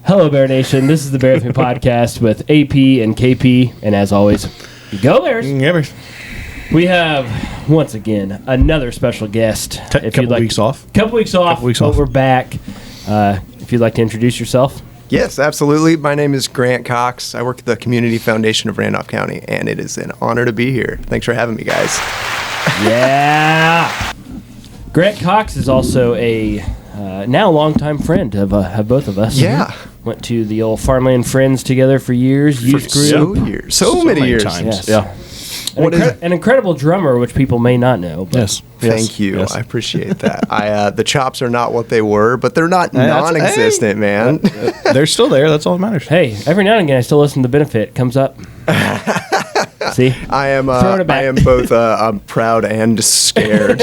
Hello, Bear Nation. This is the Bear With Me podcast with AP and KP, and as always, go Bears. We have once again another special guest. Couple weeks off, but we're back. If you'd like to introduce yourself. Yes, absolutely. My name is Grant Cox. I work at the Community Foundation of Randolph County, and it is an honor to be here. Thanks for having me, guys. Yeah. Grant Cox is also a now longtime friend of both of us. Yeah. Went to the old Farmland Friends together for years. Youth group. So many years. Times. Yes. Yeah. An incredible drummer, which people may not know. But yes. Thank you. Yes. I appreciate that. The chops are not what they were, but they're not non-existent, man. They're still there. That's all that matters. Hey, every now and again I still listen to Benefit. It comes up. See? I am both I'm proud and scared.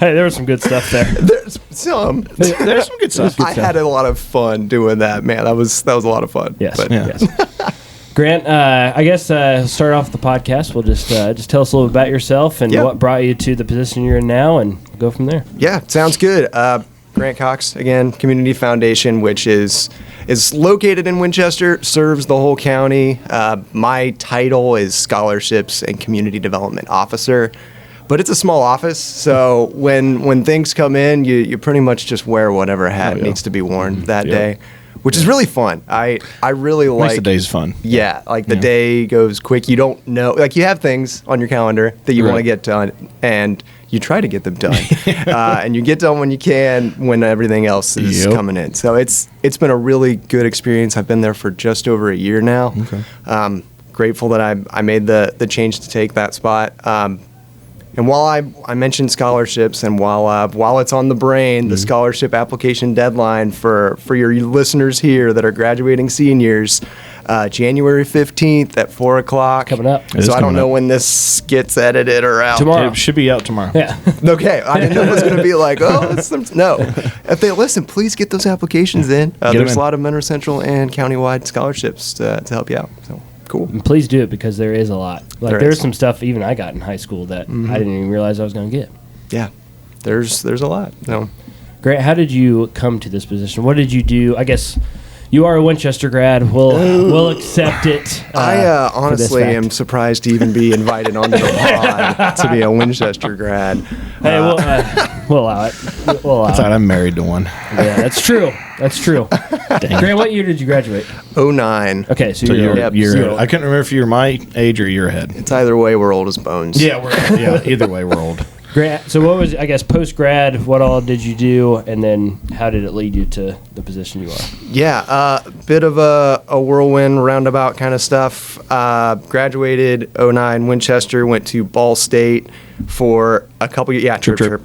Hey, there was some good stuff there. There's some good stuff. I had a lot of fun doing that, man. That was a lot of fun. Yes. But, yes. Grant, I guess start off the podcast. We'll just tell us a little bit about yourself and what brought you to the position you're in now, and we'll go from there. Yeah, sounds good. Grant Cox, again, Community Foundation, which is located in Winchester, serves the whole county. My title is Scholarships and Community Development Officer, but it's a small office, so when things come in, you pretty much just wear whatever hat needs to be worn that day, which is really fun. I really like... Makes the days fun. Yeah, the day goes quick. You don't know... Like, you have things on your calendar that you want to get done, and you try to get them done. And you get done when you can, when everything else is coming in. So it's been a really good experience. I've been there for just over a year now. Okay. Grateful that I made the change to take that spot. And while I mentioned scholarships, and while it's on the brain, the scholarship application deadline for your listeners here that are graduating seniors, January 15th at 4 o'clock. Coming up. So I don't know when this gets edited or out. Tomorrow. It should be out tomorrow. Yeah. Okay. I didn't know it was going to be like, no. If they listen, please get those applications in. There's a lot of Monroe Central and countywide scholarships to help you out. So. Cool. And please do it, because there is a lot. There's some stuff even I got in high school that I didn't even realize I was going to get. Yeah, there's a lot. No. Grant, how did you come to this position? What did you do? I guess you are a Winchester grad. We'll accept it. I honestly am surprised to even be invited onto the pod to be a Winchester grad. Hey, we'll allow it. That's all right. I'm married to one. Yeah, that's true. Grant, what year did you graduate? 09. Okay, so you're you're I couldn't remember if you're my age or you're ahead. It's either way, we're old as bones. Yeah, either way, we're old. Grant, so what was, I guess, post-grad, what all did you do, and then how did it lead you to the position you are? Yeah, bit of a whirlwind, roundabout kind of stuff. Graduated 09, Winchester, went to Ball State for a couple years. Yeah, trip.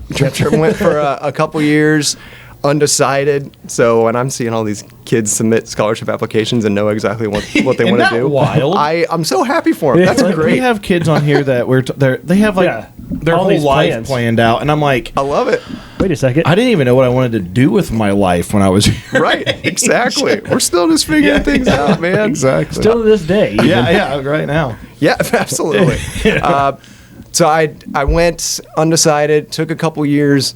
Went for a couple years. Undecided. So when I'm seeing all these kids submit scholarship applications and know exactly what they want to do, wild? I'm so happy for them. That's great. We have kids on here that they have their all whole life plans planned out, and I'm like, I love it. Wait a second. I didn't even know what I wanted to do with my life when I was right. Exactly. We're still just figuring things out, man. Exactly. Still to this day. Yeah, right now. Yeah, absolutely. So I went undecided, took a couple years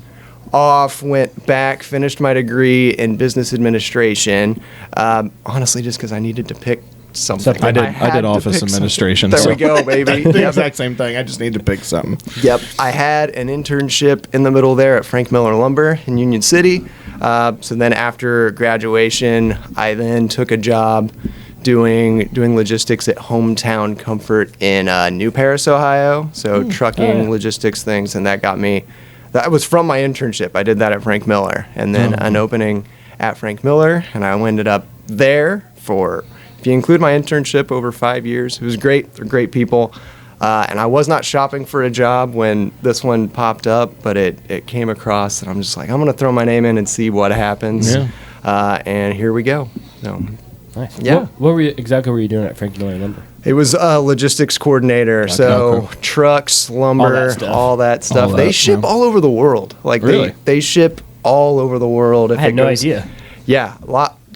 off, went back, finished my degree in business administration. Honestly, just because I needed to pick something. I did office administration. There we go, baby. The exact same thing. I just need to pick something. Yep. I had an internship in the middle there at Frank Miller Lumber in Union City. So then after graduation, I then took a job doing logistics at Hometown Comfort in New Paris, Ohio. So trucking, logistics things, and that got me. That was from my internship. I did that at Frank Miller, and then an opening at Frank Miller, and I ended up there for, if you include my internship, over 5 years. It was great. They're great people. And I was not shopping for a job when this one popped up, but it came across, and I'm just like, I'm going to throw my name in and see what happens. Yeah. And here we go. So, nice. Yeah. What were you doing at Frank Miller Lumber? It was a logistics coordinator, so trucks, lumber, all that stuff. They ship all over the world. Really? They ship all over the world. I had no idea. Yeah,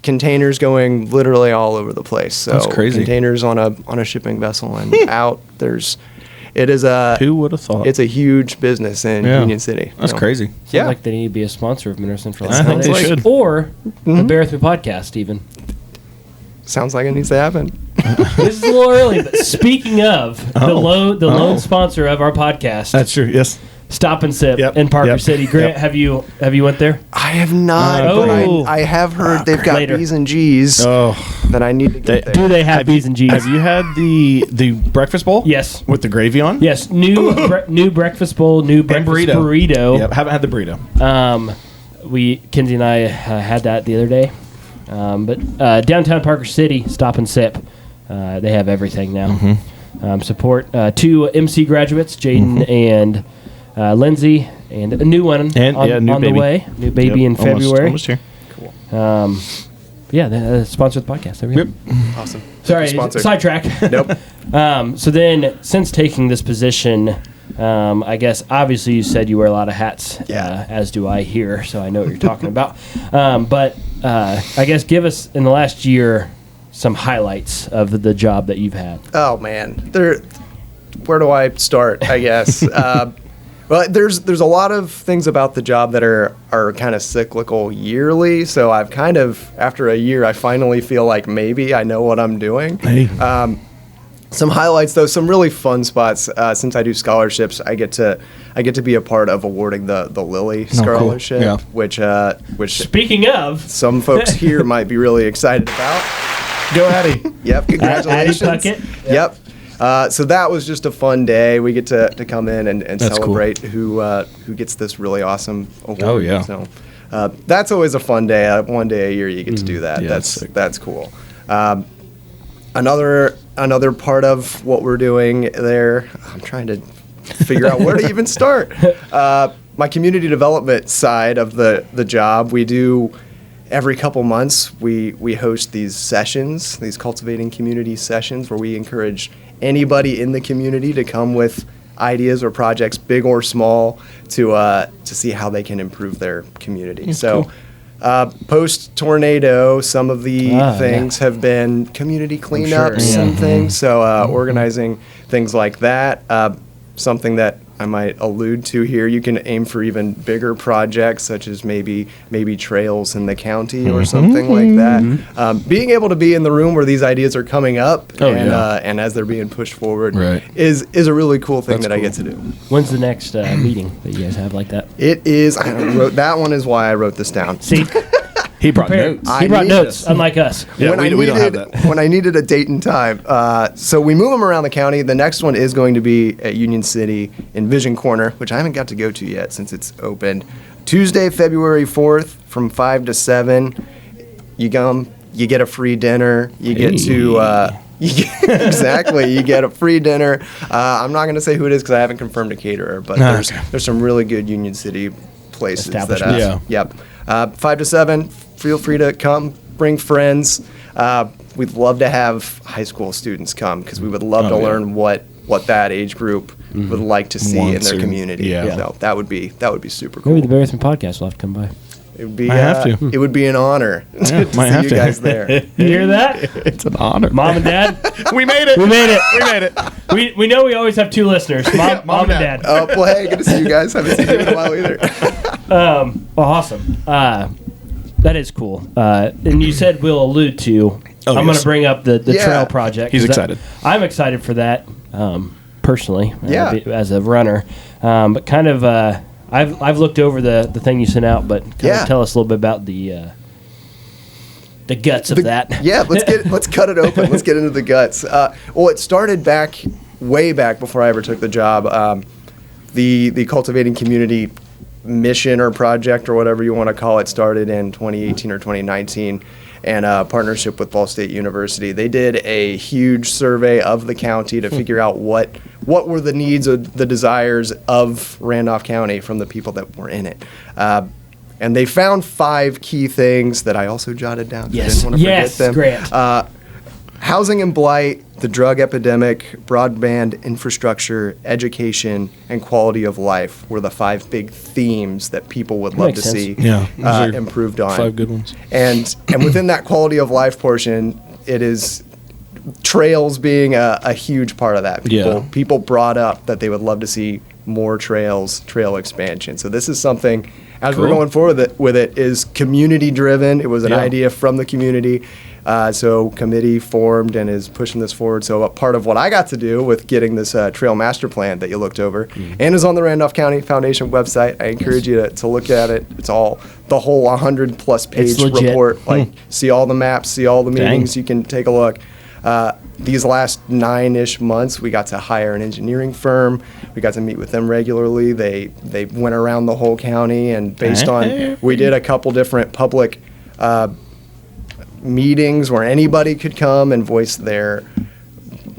containers going literally all over the place. So that's crazy. Containers on a shipping vessel and out. it is Who would have thought? It's a huge business in Union City. That's crazy. Yeah. Like they need to be a sponsor of Monroe Central. I think they should. Or the Bear With Me podcast, even. Sounds like it needs to happen. This is a little early, but speaking of the lone sponsor of our podcast, That's true. Yes. Stop and Sip in Parker City. Grant, have you went there? I have not, but I have heard they've got Later. B's and G's that I need to get there. Do they have B's and G's? Have you had the breakfast bowl? Yes. With the gravy on? Yes. New breakfast bowl, new breakfast burrito. Yep. Haven't had the burrito. Kinsey and I had that the other day. But downtown Parker City, Stop and Sip. They have everything now. Support 2 MC graduates, Jaden and Lindsay, and a new one on the way. New baby in February. Almost here. Cool. They sponsor the podcast. There we go. Awesome. Sorry, sidetrack. Nope. So then, since taking this position, I guess obviously you said you wear a lot of hats, as do I here, so I know what you're talking about. But I guess give us, in the last year, some highlights of the job that you've had. Oh, man. Where do I start, I guess? Well, there's a lot of things about the job that are kind of cyclical yearly. So I've kind of, after a year, I finally feel like maybe I know what I'm doing. Hey. Some highlights, though, some really fun spots. Since I do scholarships, I get to be a part of awarding the Lilly Scholarship, cool. which Speaking of, some folks here might be really excited about. Go Addie. Yep, congratulations. Addie Puckett. Yep. So that was just a fun day. We get to come in and celebrate who gets this really awesome award. Oh, yeah. So that's always a fun day. One day a year you get to do that. Yeah, that's cool. Another part of what we're doing there, I'm trying to figure out where to even start. My community development side of the job, we do every couple months we host these sessions, these cultivating community sessions, where we encourage anybody in the community to come with ideas or projects, big or small, to see how they can improve their community. So post tornado, some of the things have been community cleanups and things. So organizing things like that. Something that I might allude to here, you can aim for even bigger projects, such as maybe trails in the county or something like that. Being able to be in the room where these ideas are coming up and as they're being pushed forward is a really cool thing I get to do. When's the next meeting that you guys have like that? It is. That one is why I wrote this down. See, he brought notes. He brought notes, unlike us. Yeah, we don't have that. When I needed a date and time. So we move them around the county. The next one is going to be at Union City in Vision Corner, which I haven't got to go to yet since it's opened. Tuesday, February 4th from 5 to 7. You come, you get a free dinner. You get to... exactly. You get a free dinner. I'm not going to say who it is because I haven't confirmed a caterer, but there's some really good Union City places. Yep. 5 to 7, feel free to come, bring friends. We'd love to have high school students come because we would love to learn what that age group would like to see in their community. So that would be super cool. Maybe the Bear With Me podcast will have to come by. It would be. It would be an honor to see you guys there. You hear that? It's an honor. Mom and Dad, we made it. We made it. We know we always have 2 listeners. Mom and Dad. Oh, well, hey, good to see you guys. Haven't seen you in a while either. Well, awesome. That is cool. And you said we'll allude to. I'm going to bring up the trail project. He's excited. I'm excited for that personally. As a runner, but kind of. I've looked over the thing you sent out, but kind of tell us a little bit about the guts of that. Yeah, let's cut it open. Let's get into the guts. Well, it started way back before I ever took the job. The Cultivating Community mission or project or whatever you want to call it started in 2018 or 2019, and partnership with Ball State University. They did a huge survey of the county to figure out what were the needs or the desires of Randolph County from the people that were in it. And they found 5 key things that I also jotted down. Yes. I didn't want to forget them. Grant. Housing and blight, the drug epidemic, broadband infrastructure, education, and quality of life were the 5 big themes that people would love to see improved on. 5 good ones. And within that quality of life portion, it is trails being a huge part of that. Yeah. People brought up that they would love to see more trail expansion. So this is something, as we're going forward with it, is community driven. It was an idea from the community. So committee formed and is pushing this forward. So a part of what I got to do with getting this trail master plan that you looked over and is on the Randolph County Foundation website. I encourage you to look at it. It's all the whole 100+ page report. Like see all the maps, see all the meetings. You can take a look. These last 9-ish months, we got to hire an engineering firm. We got to meet with them regularly. They went around the whole county, and based on, we did a couple different public meetings where anybody could come and voice their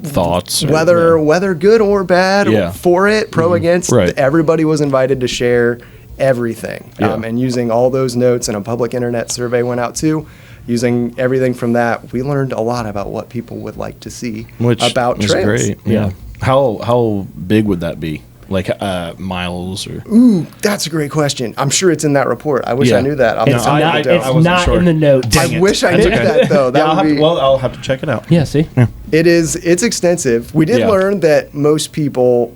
thoughts, whether good or bad, for it, pro, against. Everybody was invited to share everything, and using all those notes, and a public internet survey went out too. Using everything from that, we learned a lot about what people would like to see about trails. Great. Yeah. How big would that be? Like miles or? Ooh, that's a great question. I'm sure it's in that report. I wish I knew that. It's not in the notes. I wish I knew that though. I'll have to check it out. Yeah. See. Yeah. It's extensive. We did learn that most people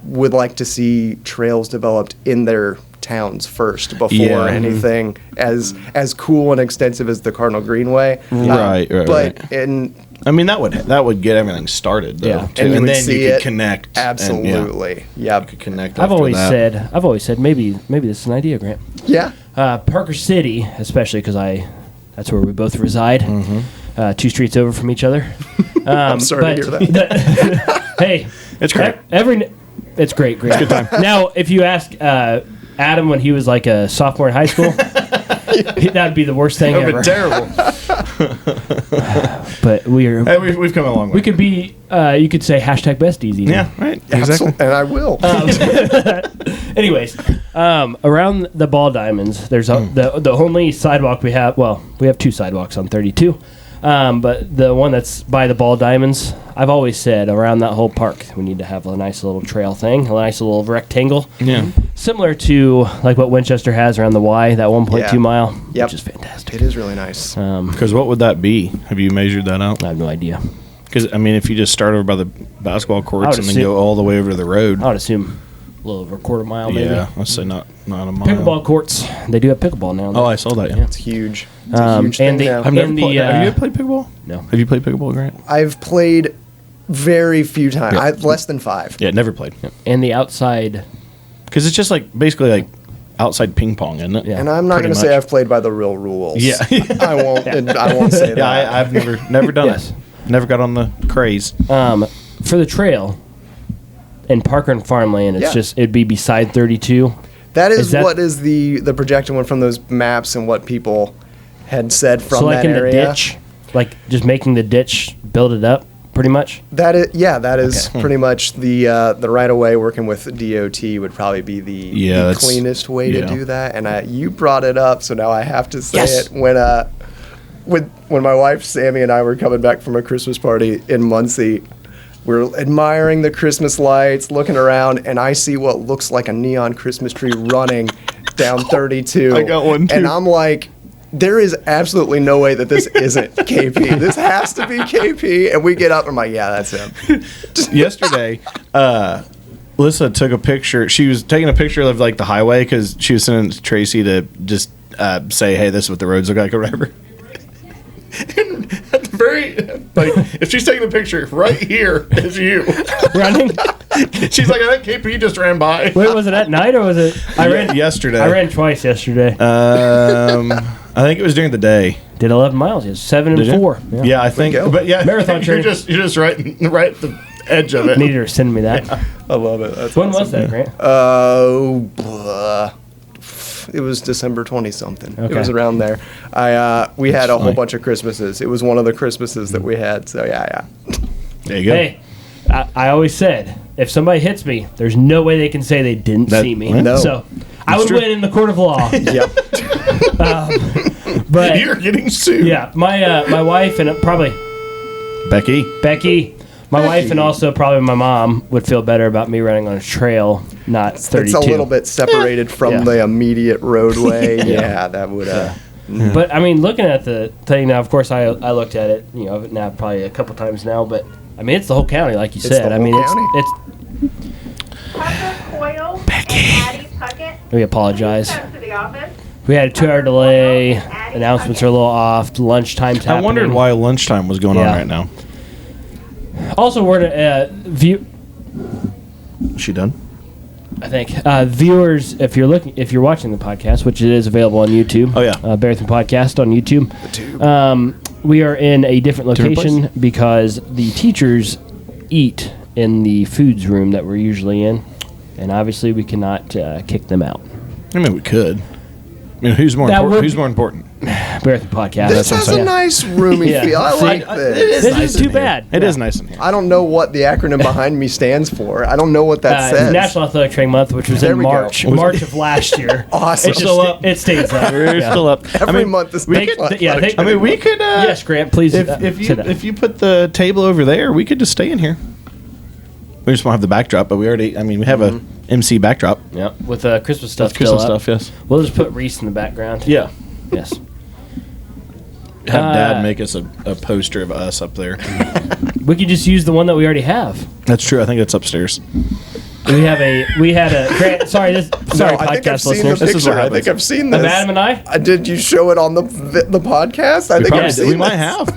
would like to see trails developed in their towns first before anything as cool and extensive as the Cardinal Greenway. Right. I mean, that would get everything started, though. And then you could connect. Absolutely. You could connect. I've always said maybe this is an idea, Grant. Yeah. Parker City, especially because that's where we both reside. 2 streets over from each other. I'm sorry to hear that. Hey, it's great. It's great. It's a good time. Now, if you ask Adam when he was like a sophomore in high school, that'd be the worst thing ever. That would be terrible. But we've come a long way. We could be, you could say #besties even. Yeah, right. Exactly. And I will. Anyways, around the ball diamonds, there's the only sidewalk we have. Well, we have 2 sidewalks on 32. But the one that's by the ball diamonds, I've always said around that whole park, we need to have a nice little trail thing, a nice little rectangle. Yeah. Similar to like what Winchester has around the Y, that 1.2 mile, which is fantastic. It is really nice. Because what would that be? Have you measured that out? I have no idea. Because, I mean, if you just start over by the basketball courts and then go all the way over to the road. I would assume a little over a quarter mile, maybe. Yeah, let's say not a mile. Pickleball courts. They do have pickleball now. Oh, I saw that, yeah. It's huge. It's a huge thing now. Have you ever played pickleball? No. Have you played pickleball, Grant? I've played very few times. Less than 5. Yeah, never played. Yeah. And the outside. Because it's just basically like outside ping pong, isn't it? Yeah. And I'm not going to say I've played by the real rules. Yeah. I won't say that. Yeah, I've never done it. Never got on the craze. For the trail in Parker and Farmland, it'd be beside 32. That is what is the projected one from those maps and what people had said from that area. So like in the ditch, like just making the ditch, build it up, pretty much? That is pretty much the right of way. Working with DOT would probably be the cleanest way to do that. And you brought it up, so now I have to say it. When my wife Sammy and I were coming back from a Christmas party in Muncie, we're admiring the Christmas lights, looking around, and I see what looks like a neon Christmas tree running down 32. I got one too. And I'm like, there is absolutely no way that this isn't KP. This has to be KP. And we get up, and I'm like, yeah, that's him. Yesterday, Alyssa took a picture. She was taking a picture of the highway because she was sending it to Tracy to just say, hey, this is what the roads look like or whatever. And at the very, if she's taking a picture, right here is you. Running? She's like, I think KP just ran by. Wait, was it at night or was it? I ran yesterday. I ran twice yesterday. I think it was during the day. Did 11 miles, 7 and 4. Yeah, I think. But yeah, marathon training. You're just right at the edge of it. Needed her to send me that. Yeah. I love it. That's when awesome. was that, Grant? It was December 20-something. Okay. It was around there. We had a whole bunch of Christmases. It was one of the Christmases that we had. So yeah. There you go. Hey, I always said, if somebody hits me, there's no way they can say they didn't see me. No. So I would win in the court of law. Yep. But you're getting sued. Yeah, my wife and probably Becky. My wife and also probably my mom would feel better about me running on a trail, not 32. It's a little bit separated from the immediate roadway. Yeah, that would. But I mean, looking at the thing now, of course, I looked at it, now probably a couple times now, but I mean, it's the whole county, like you said. the I mean, whole county. it's. We apologize. We had a 2-hour delay. Announcements are a little off. Lunchtime's happening. I wondered why lunchtime was going on right now. Also, we're to view. Is she done? I think viewers, if you're watching the podcast, which it is available on YouTube. Oh yeah, Beartham Podcast on YouTube. We are in a different location because the teachers eat in the foods room that we're usually in, and obviously we cannot kick them out. I mean, we could. I mean, who's more important? Beartham Podcast. This has a nice roomy feel. I like this. This isn't too bad. It is nice in here. I don't know what the acronym behind me stands for. I don't know what that says. National Athletic Training Month, which was in March of last year. Awesome. It's still up. It stays up. We're still up. Every month is we could. We could. Yes, Grant. Please. If you put the table over there, we could just stay in here. We just won't have the backdrop, but we already. I mean, we have a MC backdrop. Yeah, with Christmas stuff. Christmas stuff. Yes. We'll just put Reese in the background. Yeah. Yes. Have Dad make us a poster of us up there. We could just use the one that we already have. That's true. I think it's upstairs. We had a Grant, sorry, podcast listeners. This is what I think I've seen this. Of Adam and I? Did you show it on the podcast? I think I've seen we might have.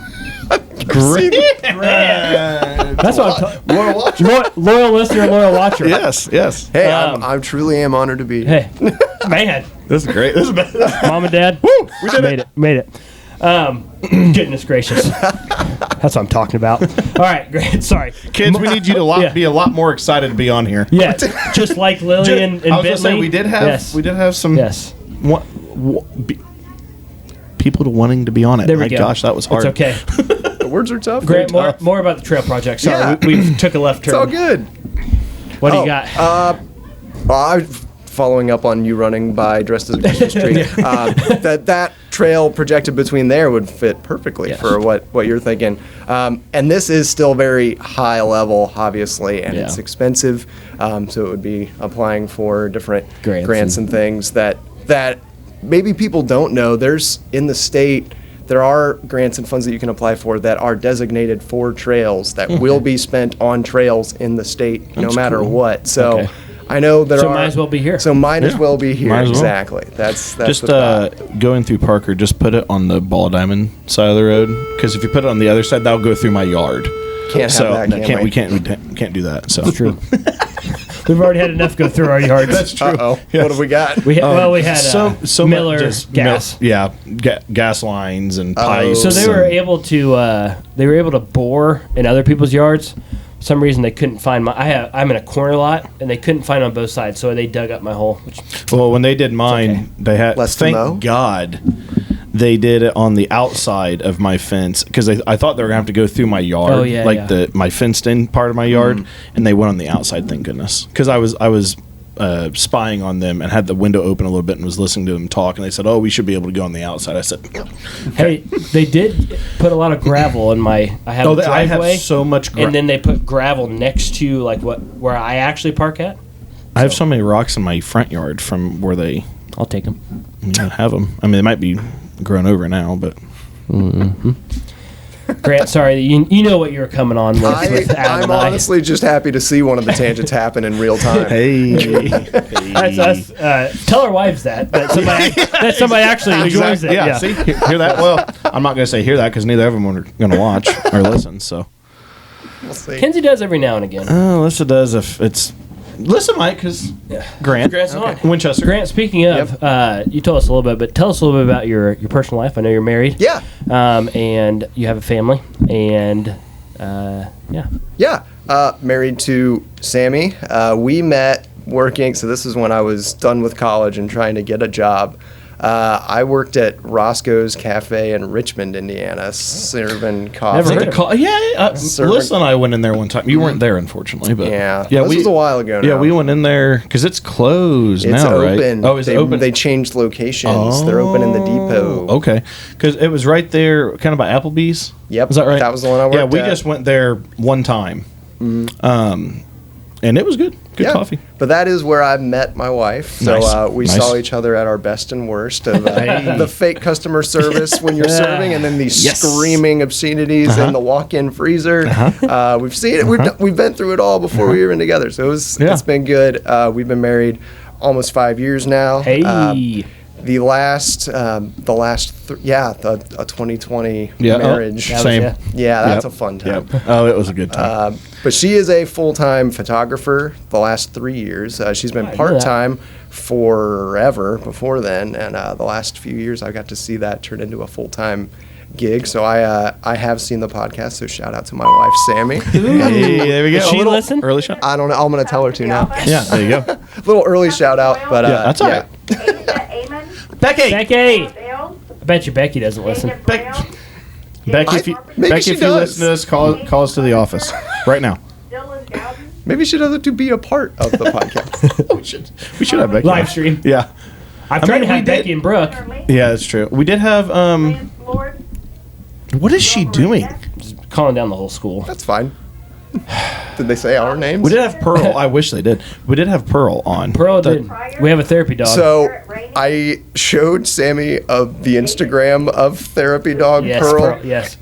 Great. That's what I'm talking. Loyal listener, loyal watcher. Yes. Hey, I truly am honored to be here. Hey, man, this is great. This is Mom and Dad. Woo, we did Made it. Goodness gracious. That's what I'm talking about. All right, great. Sorry. Kids, we need you to be a lot more excited to be on here. Yeah, just like Lily and I was Bentley. going to say, we did have some people wanting to be on it. There we go. Gosh, that was hard. It's okay. The words are tough. Grant, more about the trail project. Sorry, we took a left turn. It's all good. What do you got? I'm following up on you running by dressed as a Christmas tree. That trail projected between there would fit perfectly for what you're thinking. And this is still very high level, obviously, and it's expensive. So it would be applying for different grants and things that maybe people don't know. There's in the state. There are grants and funds that you can apply for that are designated for trails that will be spent on trails in the state no matter what. So I know there are. So might as well be here. So might as well be here. Might as well. Exactly. That's just going through Parker. Just put it on the ball diamond side of the road, because if you put it on the other side, that'll go through my yard. Can't have that. We can't do that. So that's true. We've already had enough go through our yards. That's true. Uh-oh. Yes. What have we got? We had so Miller's gas. Gas lines and pipes. So they were able to bore in other people's yards. For some reason they couldn't find I'm in a corner lot and they couldn't find on both sides, so they dug up my hole. Well, when they did mine, they had thank God they did it on the outside of my fence, because I thought they were gonna have to go through my yard, my fenced-in part of my yard, and they went on the outside. Thank goodness, because I was spying on them and had the window open a little bit and was listening to them talk, and they said, "Oh, we should be able to go on the outside." I said, "Hey, they did put a lot of gravel in my. I have a driveway. I have so much, and then they put gravel next to where I actually park at. I have so many rocks in my front yard from where they. I'll take them. Have them. I mean, they might be grown over now, but Grant, sorry, you know what you were coming on with Adam. I'm honestly just happy to see one of the tangents happen in real time. Tell our wives that somebody actually enjoys it. Yeah, see, hear that? Well, I'm not going to say hear that, because neither of them are going to watch or listen. So we'll see. Kenzie does every now and again. Alyssa does if it's. Listen, Mike, because Grant's on. Winchester. Grant, speaking of, you told us a little bit, but tell us a little bit about your personal life. I know you're married. Yeah. And you have a family. And, married to Sammy. We met working, so this is when I was done with college and trying to get a job. I worked at Roscoe's Cafe in Richmond, Indiana, serving coffee. Never heard of Alyssa and I went in there one time. You weren't there, unfortunately, but this was a while ago now. Yeah, we went in there because it's closed now, right? It's open. Oh, it's open. They changed locations. They're open in the depot. Okay, because it was right there, kind of by Applebee's. Yep, is that right? That was the one I worked at. Yeah, we just went there one time. And it was good. Good coffee. But that is where I met my wife. So Nice. we Nice. saw each other at our best and worst of the fake customer service when you're serving, and then these screaming obscenities in the walk-in freezer. We've seen it. We've been through it all before we were even together. So it's been good. We've been married almost 5 years now. Hey. The 2020 Yeah. marriage. Oh, same. Yeah, that's a fun time. Yep. Oh, it was a good time. But she is a full-time photographer the last 3 years. She's been part-time forever before then, and the last few years I got to see that turn into a full-time gig. So I have seen the podcast, so shout out to my wife, Sammy. Hey, there we go. Does she listen? Early shout. I don't know. I'm going to tell her to now. Yeah, there you go. Little early shout out, but That's all right. Amen. Becky. Becky. Bill. I bet you Becky doesn't listen. Brown. Becky, if you, maybe Becky, she if you does. listen to this, call us to the office right now. Dylan Gowden. maybe she doesn't to be a part of the podcast. We should have Becky. Live stream. Yeah. I've tried to we have did- Becky and Brooke. Yeah, that's true. We did have Lance Lord. what is she doing? Just calling down the whole school. That's fine. Did they say our names? We did have Pearl. I wish they did. We did have Pearl on. Pearl did. We have a therapy dog. So I showed Sammy of the Instagram of Therapy Dog yes, Pearl, yes.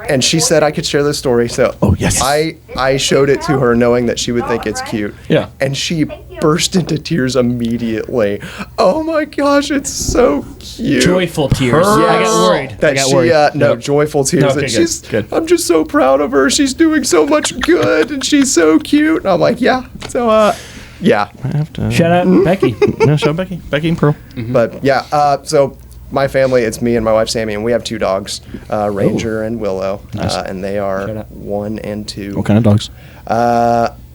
and she said I could share this story. So yes. I showed it to her knowing that she would think it's cute. Yeah. And she burst into tears immediately. Oh my gosh, it's so cute. Joyful tears. Pearl. I got worried. That I got she, worried. no, joyful tears. Okay, that good, she's, good. I'm just so proud of her. She's doing so much good, and she's so cute. And I'm like, yeah. So, yeah. I have to. Shout out Becky. No, shout out Becky. Becky and Pearl. But yeah, so my family, it's me and my wife Sammy, and we have 2 dogs, Ranger and Willow, and they are Shout out. 1 and 2. What kind of dogs?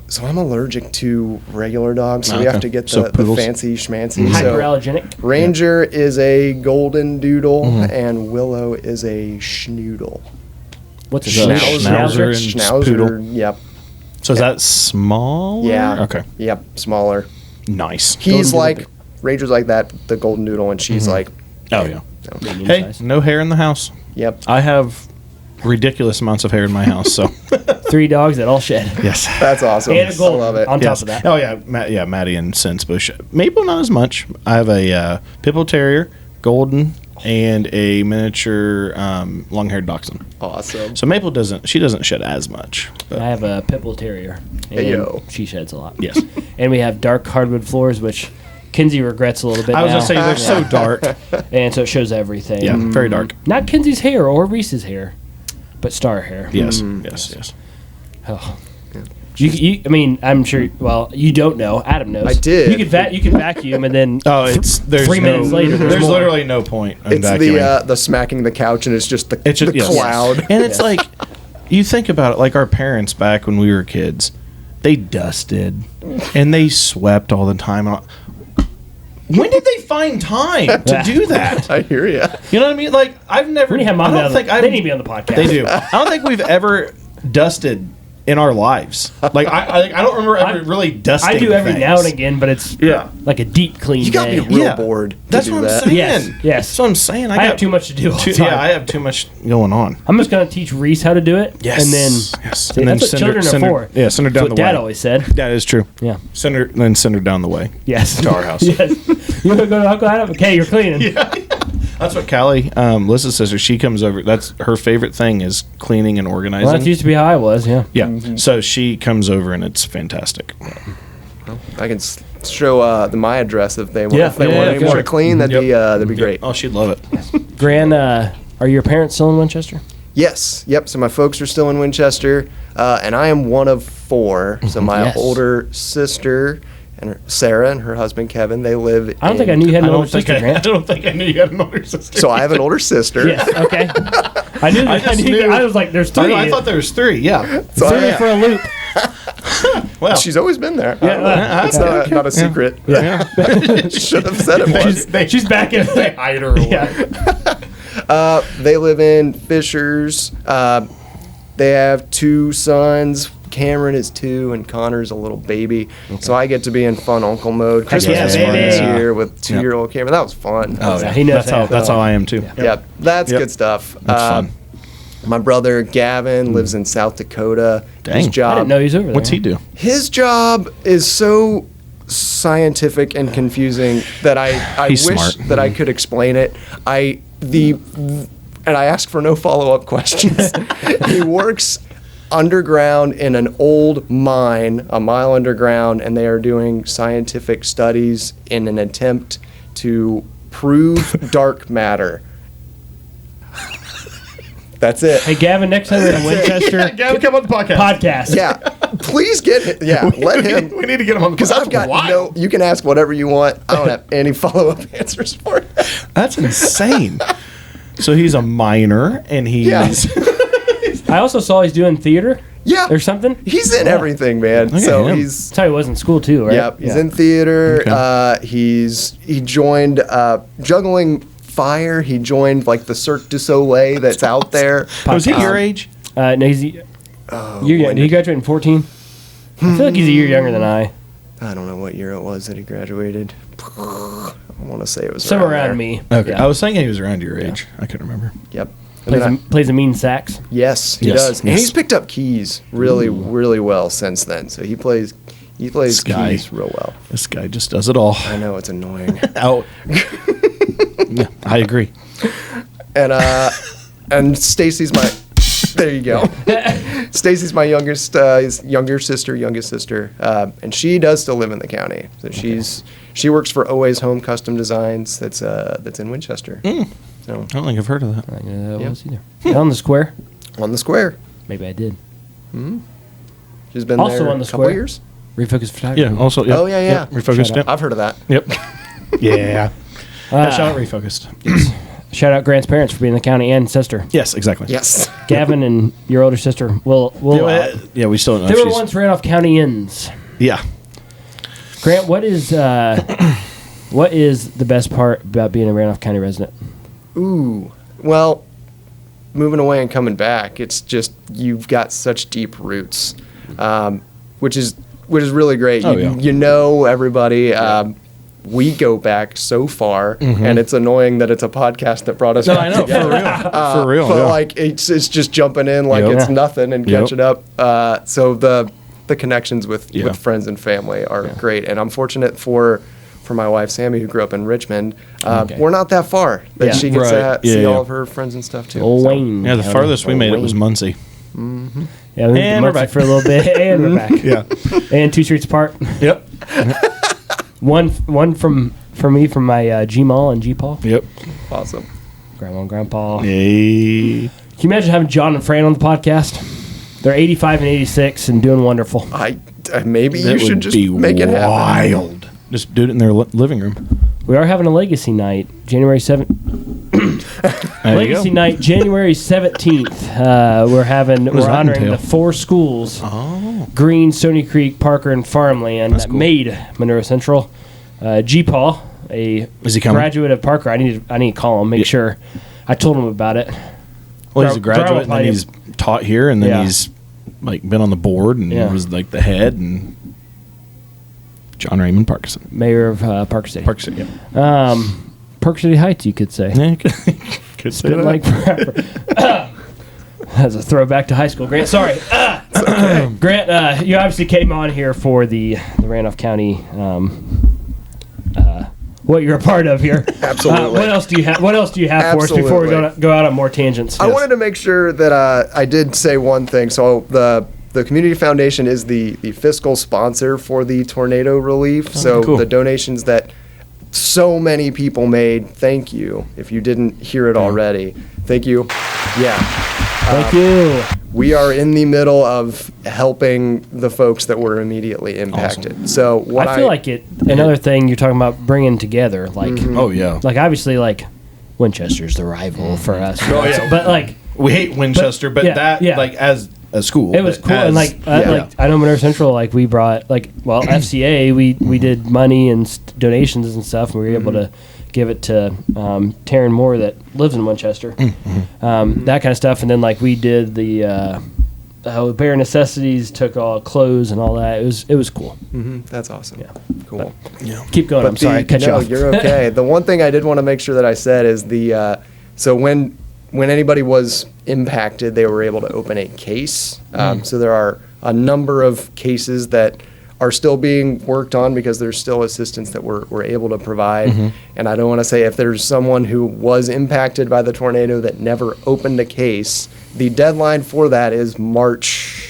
So I'm allergic to regular dogs, so we Okay. have to get So the poodles. fancy schmancy. So Hyperallergenic. Ranger is a golden doodle, and Willow is a schnoodle. What's a Schnauzer and Schnauzer, poodle. yep. So is that small? Yeah. Okay. Yep, smaller. Nice. He's Golden like, doodle. Ranger's like that, the golden doodle, and she's like, Oh yeah. Medium Hey, size. no hair in the house. yep. I have ridiculous amounts of hair in my house. So 3 dogs that all shed. yes. That's awesome. And a golden I love it. on Yes. top of that. Oh yeah, Maddie and Sensebush. Maple not as much. I have a pit bull terrier, golden, and a miniature long-haired dachshund. Awesome. So Maple doesn't shed as much. But I have a pit bull terrier. And Heyo. she sheds a lot. yes, And we have dark hardwood floors, which Kinsey regrets a little bit I was now. gonna say they're so dark. And so it shows everything. Yeah, very dark. Not Kinsey's hair or Reese's hair, but Star hair. Yes, yes. Oh. I mean, I'm sure. Well, you don't know. Adam knows. I did. You could vacuum and then. Oh, there's 3 minutes later. There's more. literally no point. In It's vacuuming. the smacking the couch, and it's just the, It's just the yes. cloud. And it's like, you think about it, like our parents back when we were kids, they dusted and they swept all the time. When did they find time to do that? I hear you. You know what I mean? Like I've never. We need to have I Mom don't on. think They need to be on the podcast. They do. I don't think we've ever dusted in our lives. Like I don't remember ever really dusting. I do every things. now and again, but it's Yeah. like a deep clean You got day. me real Yeah. bored. To That's do what I'm that. saying. Yes, yes. That's what I'm saying. I have too much to do all the time. Yeah, I have too much going on. I'm just gonna teach Reese how to do it. Yes. And then Yes. See, And then that's what send her- children send are her- for. yeah, send her down That's the what Dad way. always said. That is true. Yeah. Send her down the way. Yes. To our house. Yes. You want to go to Uncle Adam? Okay, you're cleaning. That's what Callie, Lissa's sister, she comes over. That's her favorite thing is cleaning and organizing. Well, that used to be how I was. Yeah. yeah. So she comes over and it's fantastic. I can show my address if they want. Yeah, if they yeah, want yeah, any more sure. clean, that'd be great. Oh, she'd love it. Gran, are your parents still in Winchester? Yes. Yep. So my folks are still in Winchester, and I am one of 4. So my Yes. older sister and Sarah and her husband Kevin, they live. I don't think I knew you had an older sister, I Grant. don't think I knew you had an older sister. So I have an older sister. Yes. Okay. I knew. I, just knew. knew- I was like, "There's 3." I thought there was 3. Yeah. So Threw me I- for a loop. Well, she's always been there. Yeah, It's not a secret. yeah. Should have said it was. She's back in. They hide her away. Yeah. They live in Fishers. They have 2 sons. Cameron is 2 and Connor's a little baby. So I get to be in fun uncle mode. Christmas yeah, was fun baby. this year with 2-year-old Cameron. That was fun. Oh, yeah. He knows That's how I am too. Yep. That's Yep. good stuff. That's fun. My brother Gavin lives in South Dakota. Dang. His I job, didn't know he's over there. What's he do? his job is so scientific and confusing that I He's wish smart. that I could explain it. And I ask for no follow-up questions. He works underground in an old mine, a mile underground, and they are doing scientific studies in an attempt to prove dark matter. That's it. Hey, Gavin, next time we're in Winchester Gavin, come on the podcast. podcast. Yeah, please get it. Yeah, let him. We need to get him on the Because I've got wild. no. You can ask whatever you want. I don't have any follow-up answers for it. That's insane. So he's a minor, and he's Yeah. I also saw he's doing theater Yeah, or something. he's in Yeah. everything, man. Look at So him. he's. That's how he was in school too, right? Yep, he's in theater. Okay. He joined juggling fire. He joined like the Cirque du Soleil that's out there. Was he your age? No, he's you're young. Did he graduate in 14? I feel like he's a year younger than I. I don't know what year it was that he graduated. I want to say it was Somewhere around around there. me. Okay, Yeah. I was thinking he was around your age. I couldn't remember. Yep. And then Plays a mean sax. yes, he Yes, does, and yes. he's picked up keys really well since then. So he plays Sky. keys real well. This guy just does it all. I know it's annoying. Out. Yeah, I agree. And Stacy's my. There you go. Stacy's my youngest sister, and she does still live in the county. So she works for Always Home Custom Designs. That's in Winchester. So I don't think I've heard of that. I didn't know that Yep. was either. On the square? on the square. Maybe I did. She's been Also there on the a couple square? years. Refocus photography. Yeah. Also. Yep, Oh, yeah. Yep, refocused. Shout Yep. I've heard of that. Yep. Yeah. Ah. Shout out refocused. Shout out Grant's parents for being in the county and sister. Yes, exactly. Yes. Gavin and your older sister will. Yeah, we still don't know. They if were she's- once Randolph County inns. Yeah. Grant, what is the best part about being a Randolph County resident? Ooh. Well, moving away and coming back, it's just you've got such deep roots, which is really great. Oh, you, yeah. you know everybody. We go back so far, and it's annoying that it's a podcast that brought us No, back I know. together. For real. But Yeah. like it's just jumping in like Yep. it's nothing and Yep. catching up. So the connections with Yeah. friends and family are great, and I'm fortunate for my wife Sammy, who grew up in Richmond. Okay. We're not that far that Yeah. she gets Right. to see Yeah, all yeah. of her friends and stuff too. Old So- Wayne. Yeah, the County. farthest we Old made it Wayne. was Muncie. Yeah, we moved to And we're Muncie back. for a little bit, and we're back. Yeah. And 2 streets apart. Yep. One from me from my G-Mall and G-Paul. Yep. Awesome. Grandma and Grandpa. Yay. Can you imagine having John and Fran on the podcast? They're 85 and 86 and doing wonderful. Maybe That you should would just be make it happen. wild. Just do it in their living room. We are having a legacy night, January 7th. There you Legacy go. night, January 17th. We're does that honoring entail? the 4 schools: Oh. Green, Stony Creek, Parker, and Farmland that cool. made Monroe Central. G-Paul, a Is he coming? graduate of Parker. I need to call him, make sure. I told him about it. Well, he's a Drama graduate, and then played- he's taught here, and then Yeah. he's like been on the board and Yeah. was like the head and John Raymond Parkinson. Mayor of Parker City. Park City. Yeah. Parker City Heights, you could say. Yeah, you could say It's been that. like forever. That's a throwback to high school. Grant, sorry. Grant, you obviously came on here for the Randolph County, what you're a part of here. Absolutely. What else do you have? What else do you have for us before we go out on more tangents? I wanted to make sure that I did say one thing. So the Community Foundation is the fiscal sponsor for the tornado relief. So cool. the donations that so many people made, thank you. If you didn't hear it already, thank you. Yeah. Thank you. We are in the middle of helping the folks that were immediately impacted. So what I feel like another thing you're talking about bringing together, like, Oh yeah. like obviously, like Winchester's the rival for us. Oh, yeah. But like, We hate Winchester, but yeah, that yeah. like as a school, it was but cool, and as- like I know Monroe Central, like we brought FCA, we did money and donations and stuff, and we were able to give it to Taryn Moore that lives in Winchester, that kind of stuff, and then like we did the bare necessities, took all clothes and all that. It was cool. That's awesome. Yeah. Cool. Keep going. I'm sorry, I cut you no, off. you're okay. The one thing I did want to make sure that I said is so when when anybody was impacted, they were able to open a case. So there are a number of cases that are still being worked on because there's still assistance that we're able to provide. And I don't want to say if there's someone who was impacted by the tornado that never opened a case, the deadline for that is March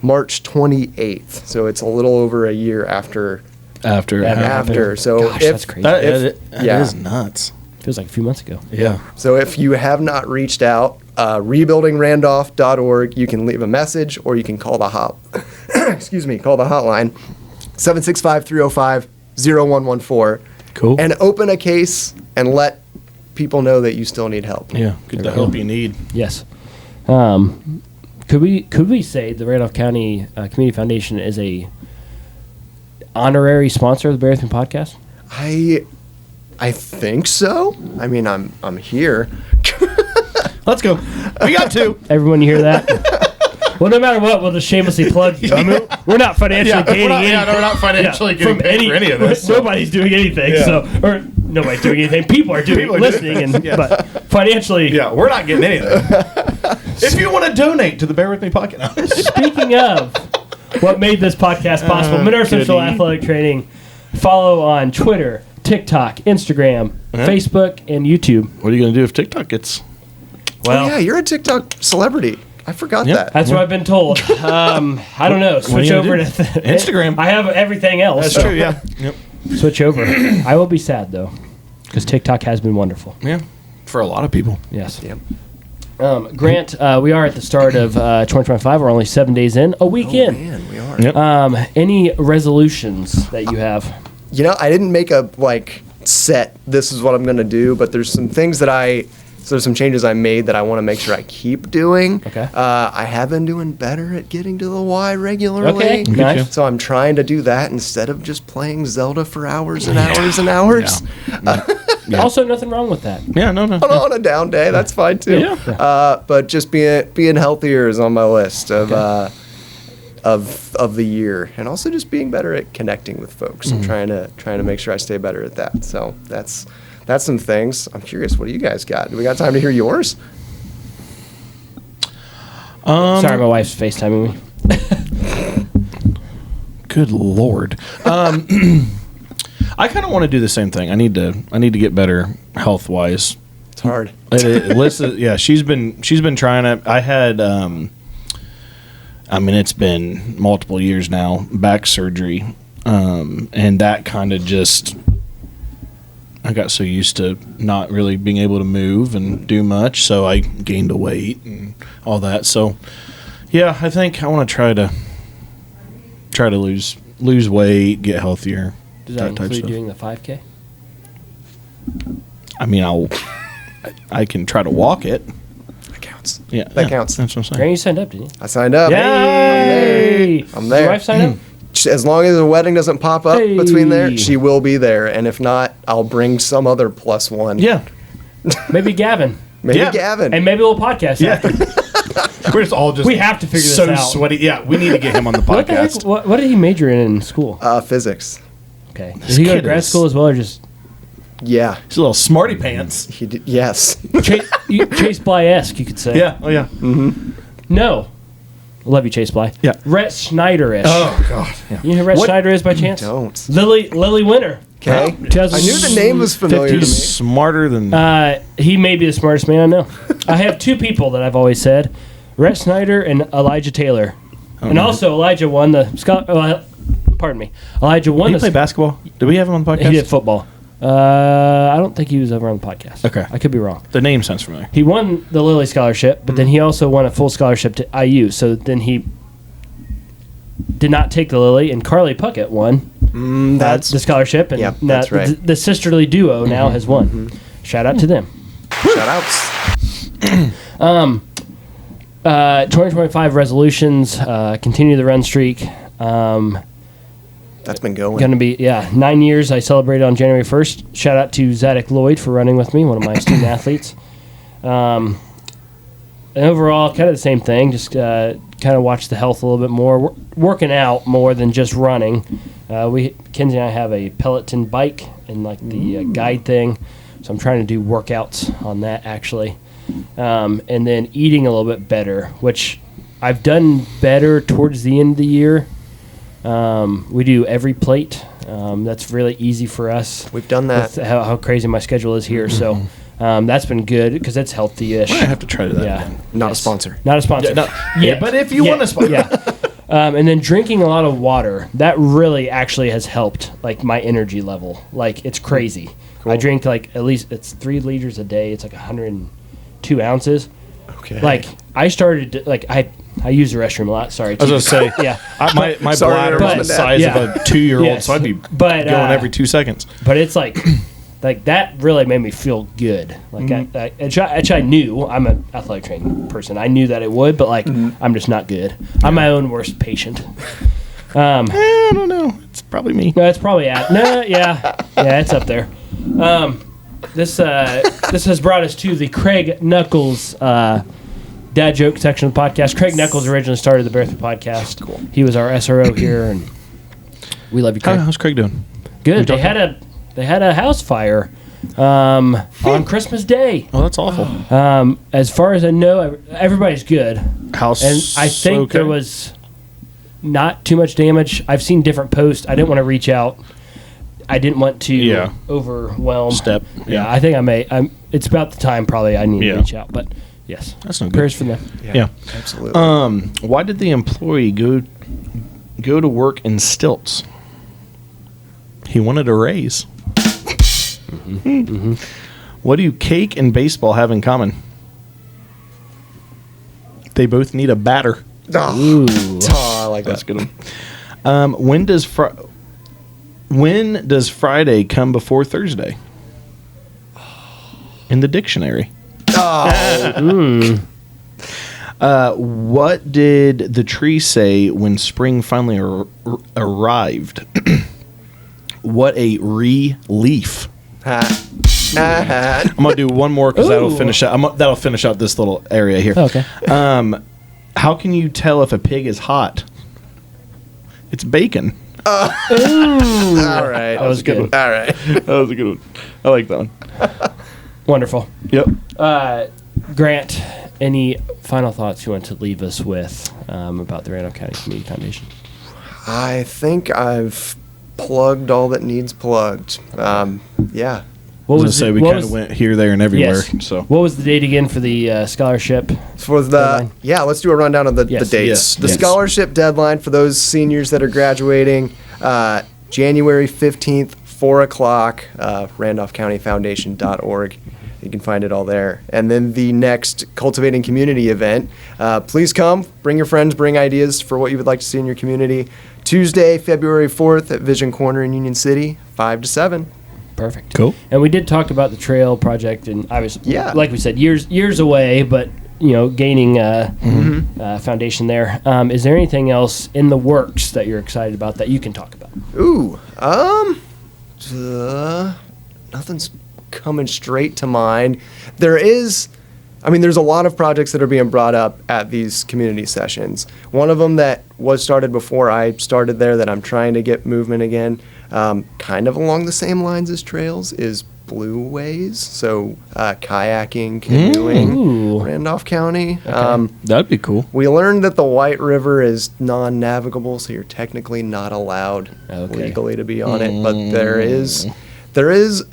28th. So it's a little over a year after. So Gosh, if that's crazy. That Yeah. is nuts. Feels like a few months ago. Yeah. So if you have not reached out, rebuildingrandolph.org, you can leave a message or you can call the call the hotline 765-305-0114. Cool. And open a case and let people know that you still need help. Yeah. Get the help you need. Yes. Could we say the Randolph County Community Foundation is a honorary sponsor of the Bear With Me podcast? I think so. I mean, I'm here. Let's go. We got two. Everyone, you hear that? Well, no matter what, we'll just shamelessly plug you. I mean, we're not financially gaining anything. we're not financially getting from paid for any of this. Nobody's doing anything. Yeah. Or nobody's doing anything. People are doing listening, but financially. Yeah, we're not getting anything. If you want to donate to the Bear With Me podcast. Speaking of what made this podcast possible, Monroe Central goody. Athletic Training. Follow on Twitter, TikTok, Instagram, Facebook, and YouTube. What are you going to do if TikTok gets... Well, Oh, yeah, you're a TikTok celebrity. I forgot Yep. that. that's what I've been told. I don't know. Switch you over gonna to Instagram. I have everything else. That's so true, yeah. Yep. Switch over. I will be sad, though, because TikTok has been wonderful. Yeah. For a lot of people. Yes. Yep. Grant, we are at the start of 2025. We're only 7 days in. A week in. Man, we are. Yep. Any resolutions that you have? You know, I didn't make a set. This is what I'm going to do, but there's some things that so there's some changes I made that I want to make sure I keep doing. Okay. I have been doing better at getting to the Y regularly. Okay, nice. So I'm trying to do that instead of just playing Zelda for hours and hours and hours. Yeah. Also, nothing wrong with that. Yeah, no. On a down day, that's fine too. Yeah. But just being healthier is on my list of the year, and also just being better at connecting with folks. I'm trying to make sure I stay better at that. So that's some things. I'm curious, what do you guys got? Do we got time to hear yours? Sorry, my wife's FaceTiming me. Good Lord. I kind of want to do the same thing. I need to get better health wise. It's hard. Alyssa, yeah, she's been trying to. I had, it's been multiple years now, back surgery, and that kind of just. I got so used to not really being able to move and do much, so I gained a weight and all that. So, yeah, I think I want to try to lose weight, get healthier. Does that type include stuff. doing the 5K? I mean, I can try to walk it. That counts. Yeah, That counts. That's what I'm Grant, saying. you signed up, didn't you? I signed up. Yay! I'm Did there. your wife sign up? As long as the wedding doesn't pop up Hey. between there, she will be there. And if not, I'll bring some other +1. Yeah, Maybe Gavin. Maybe Yeah. Gavin. And maybe we'll podcast yeah. after. We're just all just. We have to figure this so out. sweaty. Yeah, we need to get him on the What the heck? podcast. What did he major in school? Physics. Okay. Did he go to kid grad is- school as well, or just Yeah. He's a little smarty pants. He did. Yes. Chase Bly-esque, you could say? Yeah. Oh yeah. No. Love you, Chase Bly. Yeah. Rhett Schneider-ish. Oh god. Yeah. You know who Rhett What? Schneider is by chance? Don't. Lily Winter. Okay. I knew the name was familiar to me. He's smarter than. He may be the smartest man I know. I have two people that I've always said: Rhett Schneider and Elijah Taylor. And also Elijah won the pardon me. Elijah won Did he the play basketball? Did we have him on the podcast? He did football. I don't think he was ever on the podcast. Okay. I could be wrong. The name sounds familiar. He won the Lilly Scholarship, but then he also won a full scholarship to IU. So then he did not take the Lilly, and Carly Puckett won That's the scholarship. And Yep, now that's right. the sisterly duo now has won. Shout out to them. shout outs. 2025 resolutions, continue the run streak. That's been going. Going to be, 9 years. I celebrated on January 1st. Shout out to Zadok Lloyd for running with me, one of my student athletes. And overall, kind of the same thing. Just kind of watch the health a little bit more. Working out more than just running. Kenzie and I have a Peloton bike and like the guide thing. So I'm trying to do workouts on that actually. And then eating a little bit better, which I've done better towards the end of the year. We do every plate. That's really easy for us. We've done that. With how crazy my schedule is here. So that's been good because it's healthy-ish. I have to try that. Yeah. Not a sponsor. Not a sponsor. Yeah, but if you want to sponsor. Yeah. And then drinking a lot of water, that really actually has helped, like, my energy level. Like, it's crazy. Cool. I drink, like, at least it's 3 liters a day. It's like 102 ounces. Okay. Like, I started, like, I use the restroom a lot. Sorry. I was going to say, Yeah. my Sorry, bladder Mom is the and Dad. size Yeah. of a 2-year-old, Yes. so I'd be But, going every 2 seconds. But it's like that really made me feel good. Like I knew I'm an athletic training person. I knew that it would, but like I'm just not good. I'm my own worst patient. I don't know. It's probably me. No, it's probably yeah, it's up there. This has brought us to the Craig Knuckles dad joke section of the podcast. Craig Knuckles originally started the Bertha podcast. Cool. He was our SRO here, and we love you, Craig. How's Craig doing? Good. They had a house fire on Christmas Day. Oh, that's awful. As far as I know, everybody's good, House. and I think okay. there was not too much damage. I've seen different posts. I didn't want to reach out. I didn't want to overwhelm. Step. Yeah, I think I may. It's about the time probably I need to reach out. But yes, That's no good. prayers for them. Yeah. Absolutely. Why did the employee go to work in stilts? He wanted a raise. What do cake and baseball have in common? They both need a batter. Oh, I like That's that. a good one. When does Friday come before Thursday? In the dictionary. What did the tree say when spring finally arrived? What a relief. I'm gonna do one more because that'll Ooh. finish out. That'll finish out this little area here. Okay. How can you tell if a pig is hot? It's bacon. All right. That was good. All right. That was a good one. I like that one. Wonderful. Yep. Grant, any final thoughts you want to leave us with about the Randolph County Community Foundation? I think I've plugged all that needs plugged. Yeah. What I was gonna say we kind of went here, there, and everywhere. Yes. So What was the date again for the scholarship? For the Deadline? let's do a rundown of the Yes. dates. Yes. The Yes. scholarship deadline for those seniors that are graduating, January 15th, 4:00, randolphcountyfoundation.org. You can find it all there. And then the next Cultivating Community event, please come, bring your friends, bring ideas for what you would like to see in your community. Tuesday, February 4th at Vision Corner in Union City, 5 to 7. Perfect. cool. And we did talk about the trail project, and I was, like we said, years away, but gaining foundation there. Is there anything else in the works that you're excited about that you can talk about? Ooh, nothing's coming straight to mind. There's a lot of projects that are being brought up at these community sessions. One of them that was started before I started there that I'm trying to get movement again, kind of along the same lines as trails, is Blue Ways. So kayaking, canoeing, Ooh. Randolph County. That'd be cool. We learned that the White River is non-navigable, so you're technically not allowed legally to be on it. But there is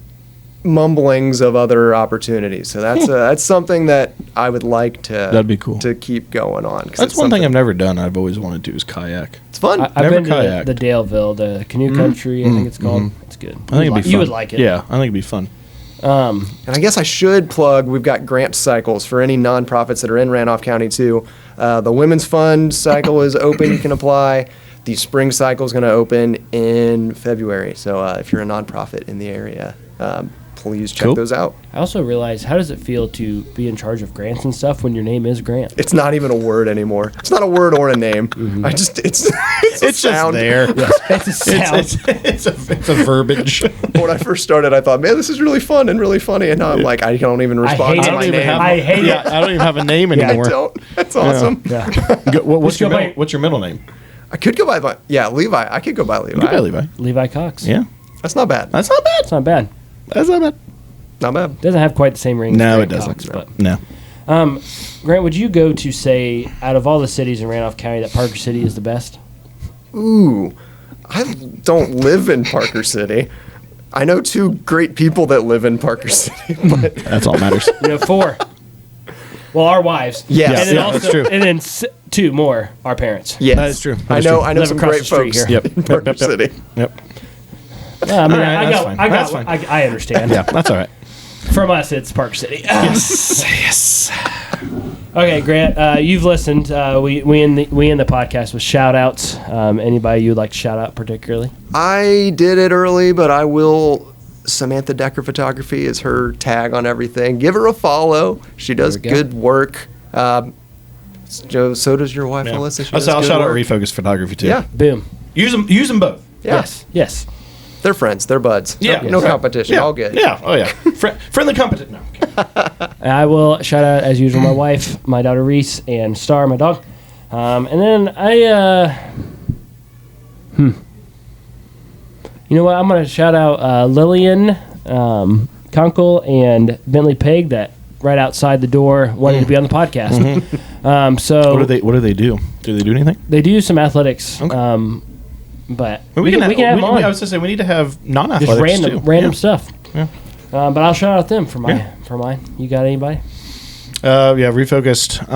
mumblings of other opportunities. So that's something that I would like to That'd be cool. to keep going on. 'Cause That's it's one thing something- I've never done. I've always wanted to is kayak. It's fun. I've Never been to kayaked. the Daleville, the canoe country, I think it's called. It's good. I think it'd be fun. You would like it. Yeah, I think it'd be fun. And I guess I should plug, we've got grant cycles for any nonprofits that are in Randolph County too. The Women's Fund cycle is open, you can apply. The spring cycle is going to open in February. So if you're a nonprofit in the area, please check Cool. those out. I also realized, how does it feel to be in charge of grants and stuff when your name is Grant? It's not even a word anymore. It's not a word or a name. I just it's a It's sound. just there. It's a sound. It's a verbiage. When I first started, I thought, man, this is really fun and really funny. And now I'm like, I don't even respond hate to it. my name. I hate it. I don't even have a name I anymore. don't. That's awesome. Yeah. What's Just go by- what's your middle name? I could go by Levi. I could go by Levi. Go by Levi. Levi Cox. Yeah, That's not bad. that's not bad. It's not bad. That's not bad. Not bad. Doesn't have quite the same ring. No, as it Grant doesn't. Cox, but No. Grant, would you go to say out of all the cities in Randolph County that Parker City is the best? Ooh, I don't live in Parker City. I know 2 great people that live in Parker City, but That's all that matters. You know, 4. Well, our wives. Yes. And then Yeah, also, that's true. And then 2 more, our parents. yes, That is true. That I is know. true. I know Live some across great the street folks here. in Parker City. Yep. I mean, All right, I that's got, fine. I got, That's fine. I understand. Yeah, that's all right. From us, it's Park City. Yes. Yes. Okay, Grant, you've listened. We end the podcast with shout outs. Anybody you'd like to shout out particularly? I did it early, but I will. Samantha Decker Photography is her tag on everything. Give her a follow. She does There we go. good work. Joe, so does your wife, Melissa. She does I'll good shout out work. Refocus Photography too. Yeah, Boom. Use them both. yeah. Yes. They're friends. They're buds. Yeah. No Yes. competition. Yeah. All good. Yeah. Oh yeah. Friendly competition. No. Okay. And I will shout out, as usual, my wife, my daughter Reese, and Star, my dog. And then you know what? I'm going to shout out Lillian, Kunkel, and Bentley Peg that right outside the door wanted to be on the podcast. So What do they do? Do they do anything? they do some athletics. Okay. But Well, we can have them on. I was just saying we need to have Just non-athletics too. random Yeah. stuff. Yeah. But I'll shout out them for Yeah. mine. You got anybody? Yeah, Refocused.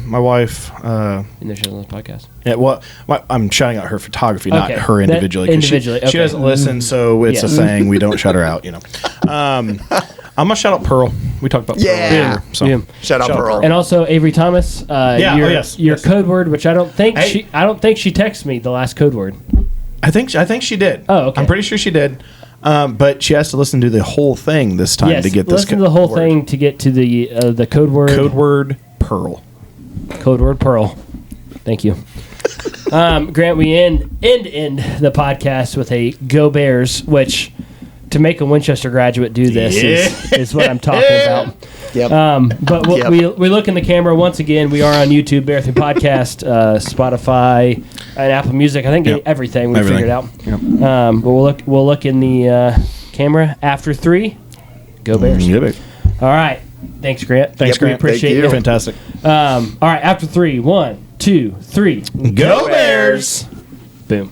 My wife. In the show on this podcast. Yeah, well, I'm shouting out her photography, not Okay. her That- individually. 'Cause individually, she okay. doesn't listen, so it's Yes. a thing. We don't shout her out, you know. I'm gonna shout out Pearl. We talked about Pearl Yeah. earlier, so Boom. Shout out Pearl. And also Avery Thomas. Yeah, Your, oh, yes, your yes. code word, which I don't think Hey. she texted me the last code word. I think she did. Oh, okay. I'm pretty sure she did. But she has to listen to the whole thing this time Yes, to get this. listen to the whole word. thing to get to the code word. Code word Pearl. Code word Pearl. Thank you. Grant, we end the podcast with a Go Bears, which to make a Winchester graduate do this is what I'm talking about. Yep. But Yep. we look in the camera once again. We are on YouTube, Marathon Podcast, Spotify, and Apple Music. I think Yep. everything we Everything. figured out. Yep. But we'll look in the camera after 3. Go Bears! Yeah, babe. All right. Thanks, Grant. Thanks, Yep, Grant. Appreciate thank you. you. Fantastic. All right. After 3, 1, 2, 3. Go Bears! Boom.